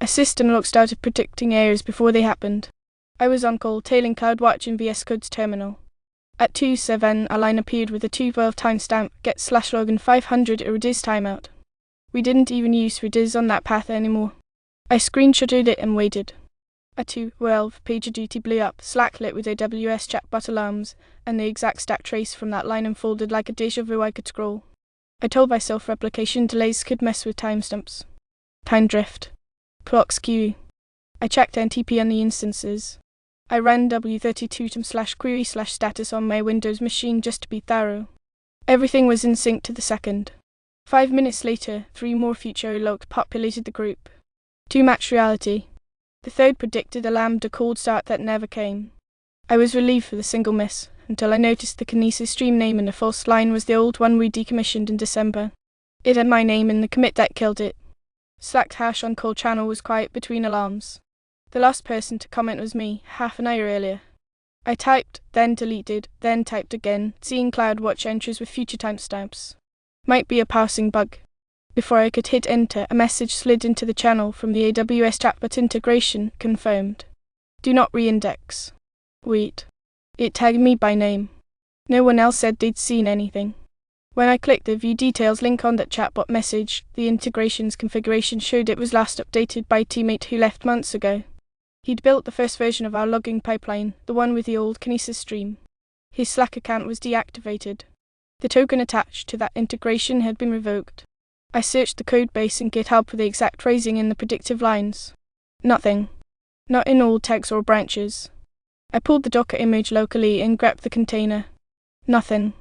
A system locked out of predicting errors before they happened. I was on call, tailing CloudWatch in VS Code's terminal. At 2:07, a line appeared with a 2:12 timestamp, get/login 500 Redis timeout. We didn't even use Redis on that path anymore. I screenshotted it and waited. At 2:12, PagerDuty blew up, Slack lit with AWS Chatbot alarms, and the exact stack trace from that line unfolded like a deja vu I could scroll. I told myself replication delays could mess with timestamps. Time drift. Prox queue. I checked NTP on the instances. I ran w32tom/query/status on my Windows machine just to be thorough. Everything was in sync to the second. 5 minutes later, 3 more future logs populated the group. 2 matched reality. The third predicted a Lambda cold start that never came. I was relieved for the single miss, until I noticed the Kinesis stream name in the false line was the old one we decommissioned in December. It had my name in the commit that killed it. Slack's hash on call channel was quiet between alarms. The last person to comment was me, half an hour earlier. I typed, then deleted, then typed again, seeing CloudWatch entries with future timestamps. Might be a parsing bug. Before I could hit enter, a message slid into the channel from the AWS Chatbot integration, confirmed. Do not reindex. Wait. It tagged me by name. No one else said they'd seen anything. When I clicked the View Details link on that chatbot message, the integration's configuration showed it was last updated by a teammate who left months ago. He'd built the first version of our logging pipeline, the one with the old Kinesis stream. His Slack account was deactivated. The token attached to that integration had been revoked. I searched the codebase in GitHub for the exact phrasing in the predictive lines. Nothing. Not in all tags or branches. I pulled the Docker image locally and grabbed the container. Nothing.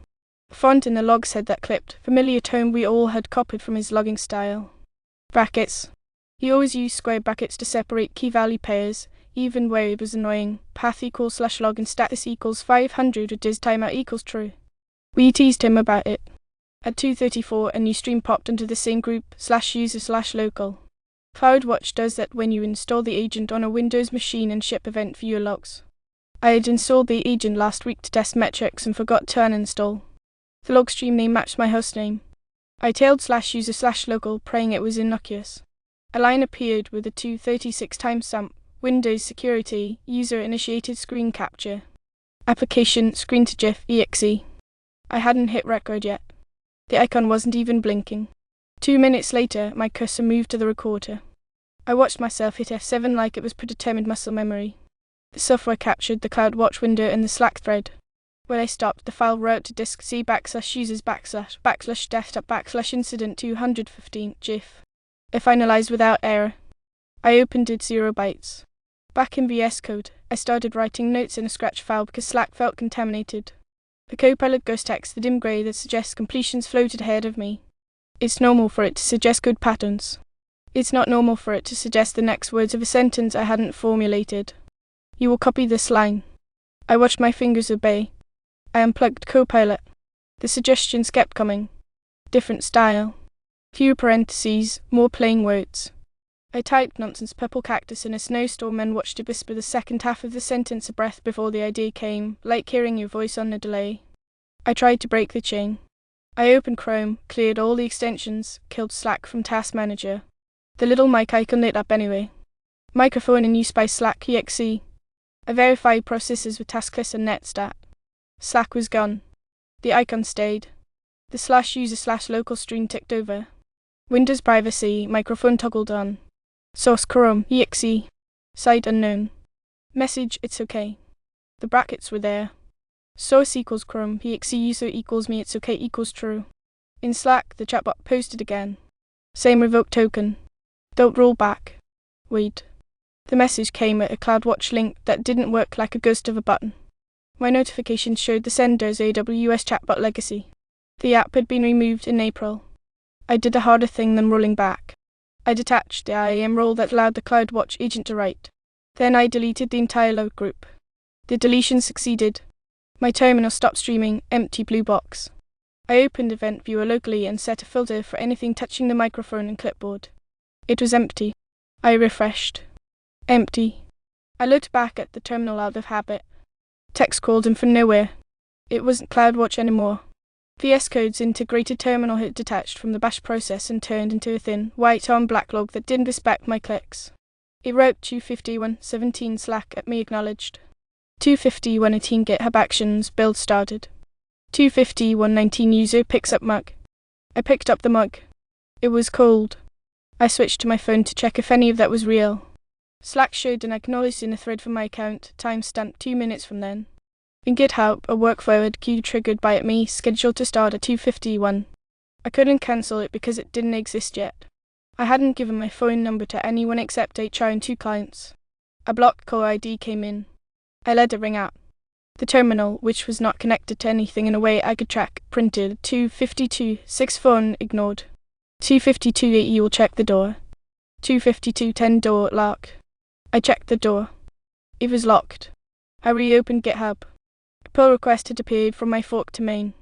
Font in the log said that clipped, familiar tone we all had copied from his logging style. Brackets. He always used square brackets to separate key-value pairs, even where it was annoying. Path =/login status equals 500 Redis timeout equals true. We teased him about it. At 2:34, a new stream popped into the same group, /user/local. CloudWatch does that when you install the agent on a Windows machine and ship event viewer logs. I had installed the agent last week to test metrics and forgot to uninstall. The log stream name matched my hostname. I tailed /user/local, praying it was innocuous. A line appeared with a 2:36 timestamp, Windows security, user-initiated screen capture. Application, screen to GIF, exe. I hadn't hit record yet. The icon wasn't even blinking. 2 minutes later, my cursor moved to the recorder. I watched myself hit F7 like it was predetermined muscle memory. The software captured the CloudWatch window in the Slack thread. When I stopped, the file wrote to disk C/users/desktop/incident 215 GIF. It finalized without error. I opened it 0 bytes. Back in VS Code, I started writing notes in a Scratch file because Slack felt contaminated. The Copilot ghost text, the dim grey that suggests completions, floated ahead of me. It's normal for it to suggest code patterns. It's not normal for it to suggest the next words of a sentence I hadn't formulated. You will copy this line. I watched my fingers obey. I unplugged Copilot. The suggestions kept coming. Different style. Fewer parentheses, more plain words. I typed nonsense purple cactus in a snowstorm and watched it whisper the second half of the sentence a breath before the idea came, like hearing your voice on a delay. I tried to break the chain. I opened Chrome, cleared all the extensions, killed Slack from Task Manager. The little mic icon lit up anyway. Microphone in use by Slack exe. I verified processes with tasklist and netstat. Slack was gone. The icon stayed. The /user/local stream ticked over. Windows privacy, microphone toggled on. Source Chrome, exe. Site unknown. Message, it's okay. The brackets were there. Source equals Chrome, exe user equals me, it's okay equals true. In Slack, the chatbot posted again. Same revoked token. Don't roll back. Wait. The message came at a CloudWatch link that didn't work like a ghost of a button. My notification showed the sender's AWS Chatbot legacy. The app had been removed in April. I did a harder thing than rolling back. I detached the IAM role that allowed the CloudWatch agent to write. Then I deleted the entire log group. The deletion succeeded. My terminal stopped streaming, empty blue box. I opened Event Viewer locally and set a filter for anything touching the microphone and clipboard. It was empty. I refreshed. Empty. I looked back at the terminal out of habit. Text crawled in from nowhere. It wasn't CloudWatch anymore. VS Code's integrated terminal had detached from the bash process and turned into a thin, white-on black log that didn't respect my clicks. It wrote 2:51:17 Slack at me acknowledged. 2:50:18 GitHub Actions build started. 2:50:19 user picks up mug. I picked up the mug. It was cold. I switched to my phone to check if any of that was real. Slack showed an acknowledged in a thread from my account, timestamp 2 minutes from then. In GitHub, a work forward queue triggered by at me scheduled to start at 2:51. I couldn't cancel it because it didn't exist yet. I hadn't given my phone number to anyone except HR and 2 clients. A blocked call ID came in. I let it ring out. The terminal, which was not connected to anything in a way I could track, printed 2:52:6 phone ignored. 2:52:8 you will check the door. 2:52:10 door lock. I checked the door. It was locked. I reopened GitHub. A pull request had appeared from my fork to main.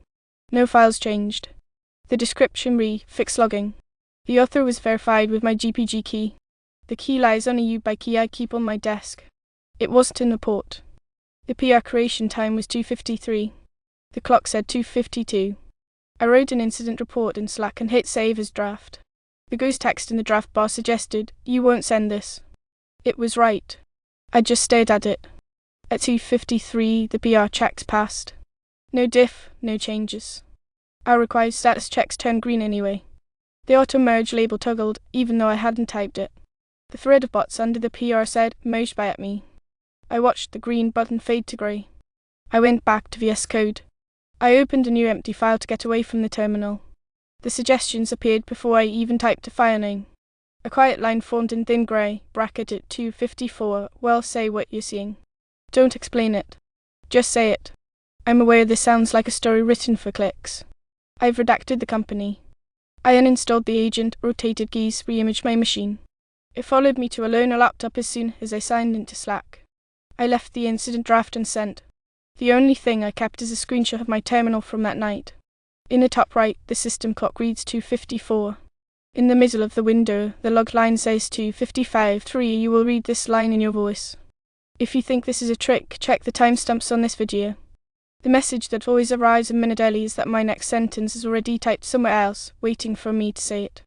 No files changed. The description fix logging. The author was verified with my GPG key. The key lies on a U-by key I keep on my desk. It wasn't in the port. The PR creation time was 2:53. The clock said 2:52. I wrote an incident report in Slack and hit save as draft. The ghost text in the draft bar suggested, "You won't send this." It was right. I just stared at it. At 2:53, the PR checks passed. No diff, no changes. Our required status checks turned green anyway. The auto-merge label toggled, even though I hadn't typed it. The thread of bots under the PR said, merged by at me. I watched the green button fade to grey. I went back to VS Code. I opened a new empty file to get away from the terminal. The suggestions appeared before I even typed a file name. A quiet line formed in thin grey, bracketed 2:54, well, say what you're seeing. Don't explain it. Just say it. I'm aware this sounds like a story written for clicks. I've redacted the company. I uninstalled the agent, rotated keys, reimaged my machine. It followed me to a loaner laptop as soon as I signed into Slack. I left the incident draft and sent. The only thing I kept is a screenshot of my terminal from that night. In the top right, the system clock reads 2:54. In the middle of the window, the log line says 2:55:3. You will read this line in your voice. If you think this is a trick, check the timestamps on this video. The message that always arrives a minute early is that my next sentence is already typed somewhere else, waiting for me to say it.